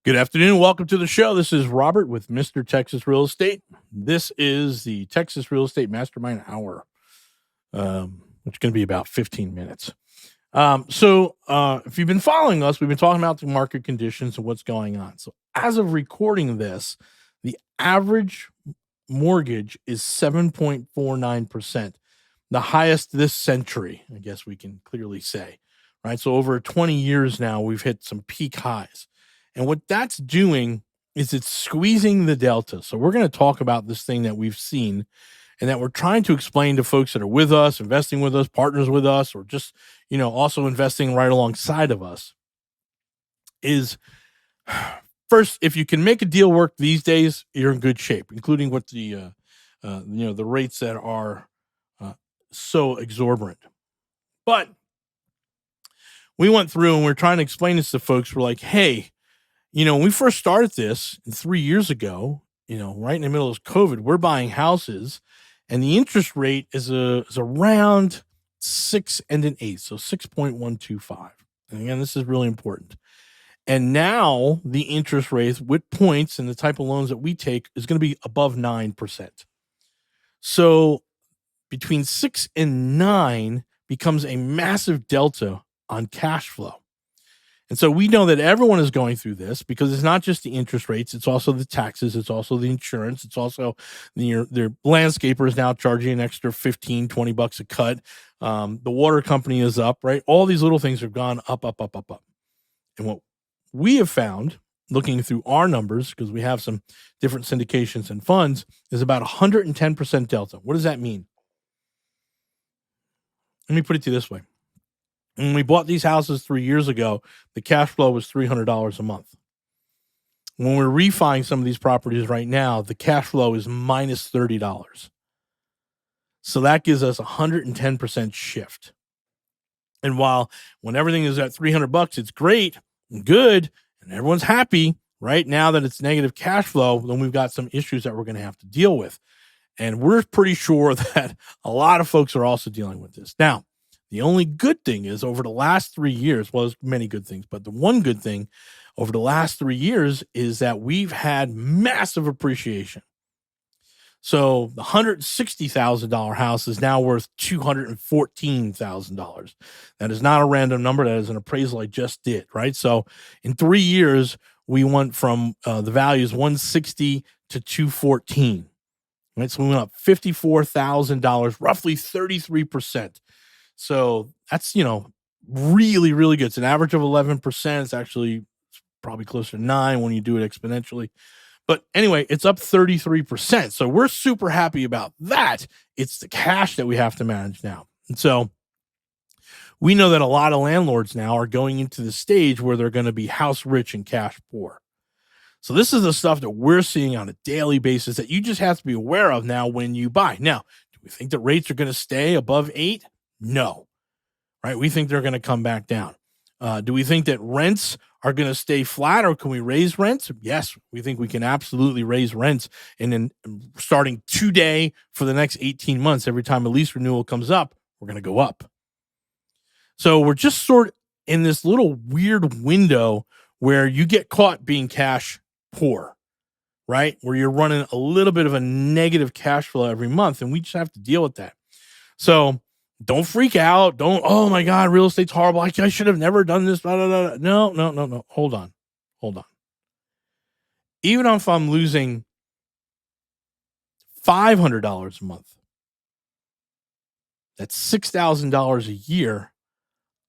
Good afternoon. Welcome to the show. This is Robert with Mr. Texas Real Estate. This is the Texas Real Estate Mastermind Hour, which is going to be about 15 minutes. If you've been following us, we've been talking about the market conditions and what's going on. So as of recording this, the average mortgage is 7.49%, the highest this century, I guess we can clearly say, right? So over 20 years now, we've hit some peak highs. And what that's doing is it's squeezing the delta. So we're going to talk about this thing that we've seen and that we're trying to explain to folks that are with us, investing with us, partners with us, or just, also investing right alongside of us is first, if you can make a deal work these days, you're in good shape, including with the rates that are so exorbitant. But we went through and we're trying to explain this to folks. We're like, hey, when we first started this 3 years ago, right in the middle of COVID, we're buying houses and the interest rate is around 6 1/8, so 6.125. And again, this is really important. And now the interest rate with points and the type of loans that we take is going to be above 9%. So between 6 and 9 becomes a massive delta on cash flow. And so we know that everyone is going through this because it's not just the interest rates, it's also the taxes, it's also the insurance, it's also their landscaper is now charging an extra $15-20 a cut. The water company is up, right? All these little things have gone up. And what we have found, looking through our numbers, because we have some different syndications and funds, is about 110% delta. What does that mean? Let me put it to you this way. When we bought these houses 3 years ago, the cash flow was $300 a month. When we're refining some of these properties right now, the cash flow is minus $30. So that gives us 110% shift. And while when everything is at $300, it's great and good, and everyone's happy, right? Now that it's negative cash flow, then we've got some issues that we're going to have to deal with. And we're pretty sure that a lot of folks are also dealing with this. Now, the only good thing is over the last 3 years, well, there's many good things, but the one good thing over the last 3 years is that we've had massive appreciation. So the $160,000 house is now worth $214,000. That is not a random number. That is an appraisal I just did, right? So in 3 years, we went from the values 160 to 214, right? So we went up $54,000, roughly 33%. So that's, really, really good. It's an average of 11%. It's actually probably closer to 9 when you do it exponentially. But anyway, it's up 33%. So we're super happy about that. It's the cash that we have to manage now. And so we know that a lot of landlords now are going into the stage where they're going to be house rich and cash poor. So this is the stuff that we're seeing on a daily basis that you just have to be aware of now when you buy. Now, do we think that rates are going to stay above 8? No, right? We think they're going to come back down. Do we think that rents are going to stay flat, or can we raise rents? Yes, we think we can absolutely raise rents. And then starting today for the next 18 months, every time a lease renewal comes up, we're going to go up. So we're just sort of in this little weird window where you get caught being cash poor, right? Where you're running a little bit of a negative cash flow every month, and we just have to deal with that. So don't freak out. Don't, oh my God, real estate's horrible. I should have never done this. Blah, blah, blah. No. Hold on. Even if I'm losing $500 a month, that's $6,000 a year.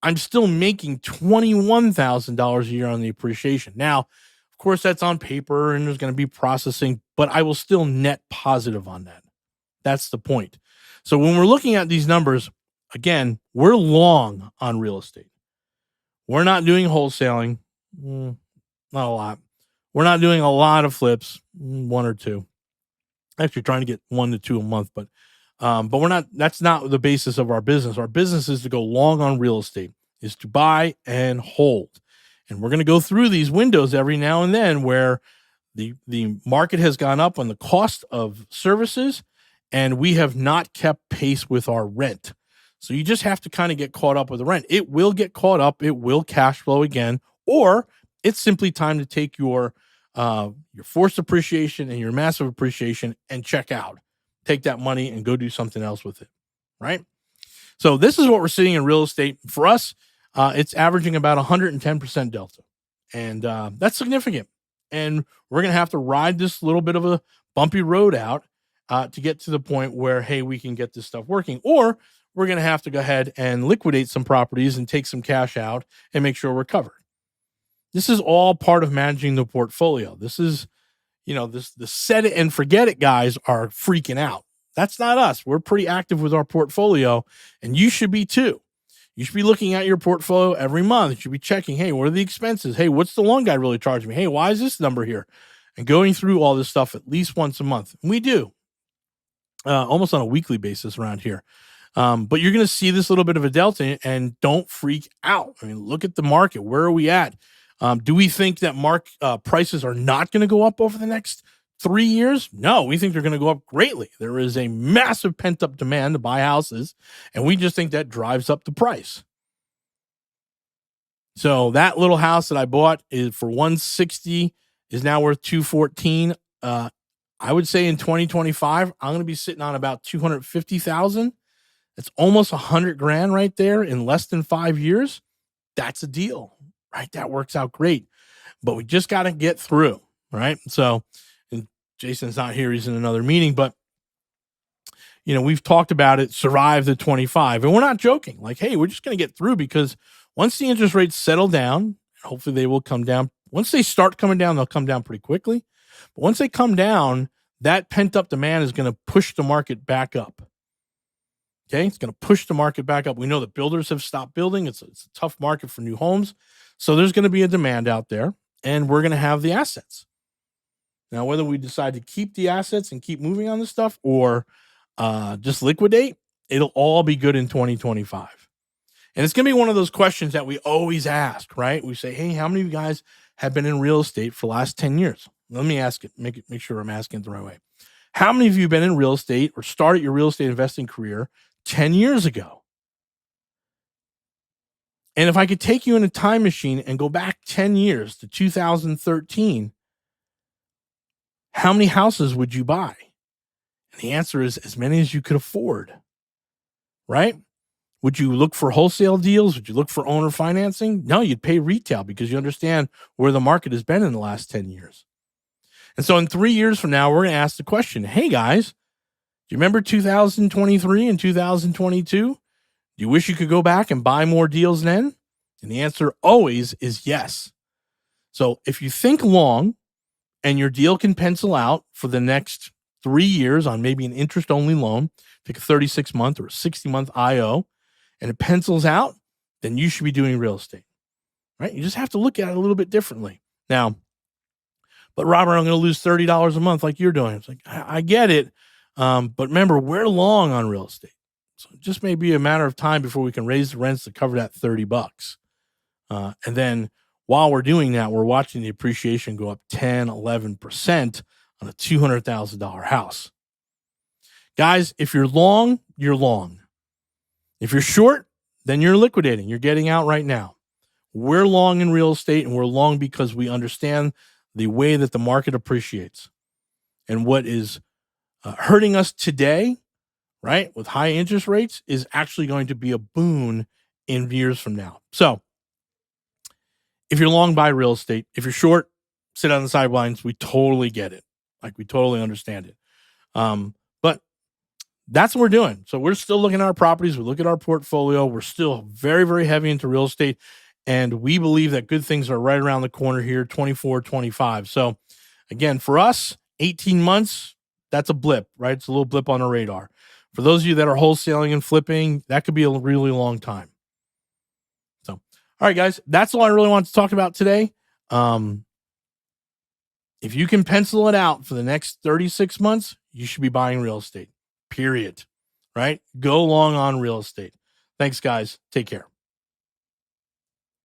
I'm still making $21,000 a year on the appreciation. Now, of course, that's on paper and there's going to be processing, but I will still net positive on that. That's the point. So when we're looking at these numbers, again, we're long on real estate. We're not doing wholesaling. Not a lot. We're not doing a lot of flips, 1 or 2. Actually trying to get 1 to 2 a month, but we're not, that's not the basis of our business. Our business is to go long on real estate, is to buy and hold. And we're going to go through these windows every now and then where the market has gone up on the cost of services and we have not kept pace with our rent. So you just have to kind of get caught up with the rent. It will get caught up. It will cash flow again, or It's simply time to take your forced appreciation and your massive appreciation and check out. Take that money and go do something else with it, right? So this is what we're seeing in real estate. For us, it's averaging about 110% delta. And that's significant. And we're going to have to ride this little bit of a bumpy road out to get to the point where, hey, we can get this stuff working. Or we're going to have to go ahead and liquidate some properties and take some cash out and make sure we're covered. This is all part of managing the portfolio. This is, the set it and forget it guys are freaking out. That's not us. We're pretty active with our portfolio, and you should be too. You should be looking at your portfolio every month. You should be checking, hey, what are the expenses? Hey, what's the loan guy really charging me? Hey, why is this number here? And going through all this stuff at least once a month. And we do, almost on a weekly basis around here. But you're going to see this little bit of a delta, and don't freak out. I mean, look at the market. Where are we at? Do we think that prices are not going to go up over the next 3 years? No, we think they're going to go up greatly. There is a massive pent-up demand to buy houses, and we just think that drives up the price. So that little house that I bought is for $160 is now worth $214. I would say in 2025, I'm going to be sitting on about $250,000. That's almost $100,000 right there in less than 5 years. That's a deal, right? That works out great, but we just got to get through, right? So, and Jason's not here. He's in another meeting, but we've talked about it, survive the 25, and we're not joking. Like, hey, we're just going to get through, because once the interest rates settle down, hopefully they will come down. Once they start coming down, they'll come down pretty quickly. But once they come down, that pent up demand is going to push the market back up. Okay. It's going to push the market back up. We know that builders have stopped building. It's a tough market for new homes. So there's going to be a demand out there, and we're going to have the assets. Now, whether we decide to keep the assets and keep moving on this stuff or just liquidate, it'll all be good in 2025. And it's going to be one of those questions that we always ask, right? We say, hey, how many of you guys have been in real estate for the last 10 years? Let me ask it, make sure I'm asking it the right way. How many of you have been in real estate or started your real estate investing career 10 years ago? And if I could take you in a time machine and go back 10 years to 2013, how many houses would you buy? And the answer is as many as you could afford, right? Would you look for wholesale deals? Would you look for owner financing? No, you'd pay retail because you understand where the market has been in the last 10 years. And so in 3 years from now, we're going to ask the question, hey guys, do you remember 2023 and 2022? Do you wish you could go back and buy more deals then? And the answer always is yes. So if you think long and your deal can pencil out for the next 3 years on maybe an interest-only loan, pick a 36-month or a 60-month IO, and it pencils out, then you should be doing real estate, right? You just have to look at it a little bit differently. Now, but Robert, I'm going to lose $30 a month like you're doing. It's like, I get it. But remember, we're long on real estate. So it just may be a matter of time before we can raise the rents to cover that $30. And then while we're doing that, we're watching the appreciation go up 10, 11% on a $200,000 house. Guys, if you're long, you're long. If you're short, then you're liquidating. You're getting out right now. We're long in real estate, and we're long because we understand the way that the market appreciates. And what is hurting us today, right, with high interest rates is actually going to be a boon in years from now. So if you're long, buy real estate. If you're short, sit on the sidelines. We totally get it. Like, we totally understand it. But that's what we're doing. So we're still looking at our properties. We look at our portfolio. We're still very, very heavy into real estate. And we believe that good things are right around the corner here, 24, 25. So again, for us, 18 months, that's a blip, right? It's a little blip on the radar. For those of you that are wholesaling and flipping, that could be a really long time. So, all right, guys, that's all I really want to talk about today. If you can pencil it out for the next 36 months, you should be buying real estate, period, right? Go long on real estate. Thanks, guys. Take care.